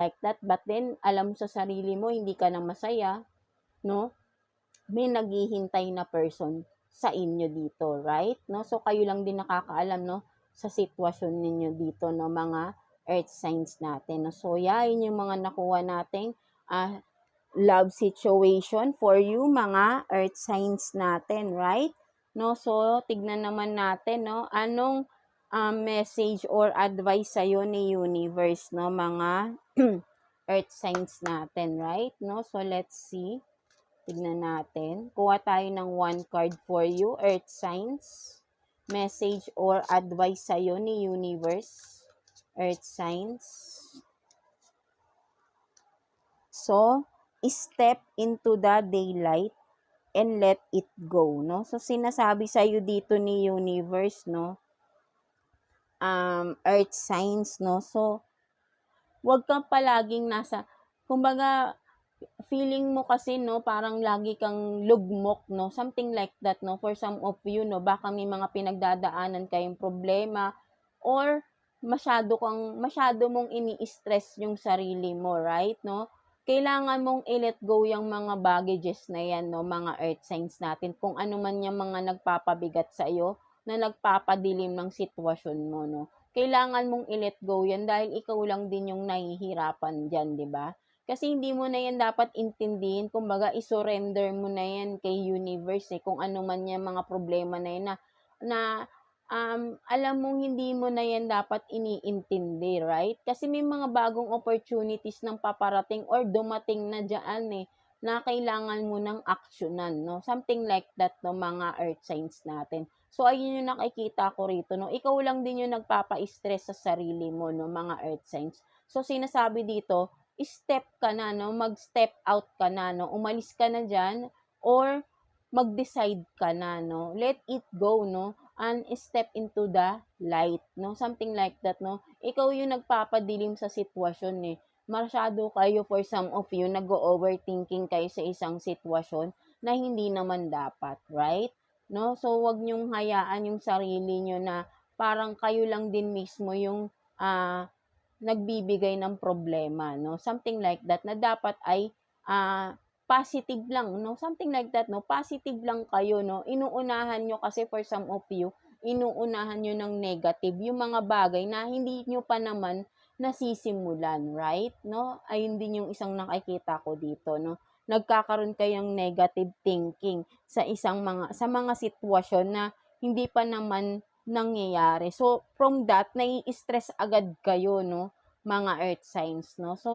like that, but then alam mo sa sarili mo hindi ka na masaya, no? May naghihintay na person sa inyo dito, right? No? So kayo lang din nakakaalam, no, sa sitwasyon ninyo dito, no, mga earth signs natin. No? So yan yung mga nakuha nating love situation for you, mga earth signs natin, right? No? So tignan naman natin, no, anong message or advice sa'yo ni universe, no, mga earth signs natin, right? No? So let's see. Tignan natin. Kuha tayo ng one card for you, earth signs. Message or advice sa'yo ni universe, earth signs. So, step into the daylight and let it go, no? So, sinasabi sa'yo dito ni universe, no, earth signs, no? So, wag kang palaging kumbaga, feeling mo kasi, no, parang lagi kang lugmok, no, something like that, no, for some of you, no, baka may mga pinagdadaanan kayong problema or masyado mong ini-stress yung sarili mo, right, no? Kailangan mong i-let go yung mga baggages na yan, no, mga earth signs natin, kung ano man yung mga nagpapabigat sa iyo, na nagpapadilim ng sitwasyon mo, no. Kailangan mong i-let go yan dahil ikaw lang din yung nahihirapan diyan, 'di ba? Kasi hindi mo na yan dapat intindihin, kumbaga i-surrender mo na yan kay universe, kung ano man yung mga problema na yan na alam mong hindi mo na yan dapat iniintindi, right? Kasi may mga bagong opportunities ng paparating or dumating na dyan na kailangan mo ng aksyonan, no? Something like that, no, mga earth signs natin. So, ayun yung nakikita ko rito, no? Ikaw lang din yung nagpapa-stress sa sarili mo, no, mga earth signs. So, sinasabi dito, step ka na, no? Mag-step out ka na, no? Umalis ka na dyan or mag-decide ka na, no? Let it go, no? And step into the light, no? Something like that, no? Ikaw yung nagpapadilim sa sitwasyon, Masyado kayo, for some of you, nag-overthinking kayo sa isang sitwasyon na hindi naman dapat, right? No? So, wag niyong hayaan yung sarili niyo na parang kayo lang din mismo yung nagbibigay ng problema, no? Something like that, na dapat ay positive lang, no? Something like that, no? Positive lang kayo, no? Inuunahan nyo kasi, for some of you, inuunahan nyo ng negative yung mga bagay na hindi nyo pa naman nasisimulan, right? No? Ayun din yung isang nakikita ko dito, no? Nagkakaroon kayong negative thinking sa mga sitwasyon na hindi pa naman nangyayari. So, from that, nai-stress agad kayo, no, mga earth signs, no? So,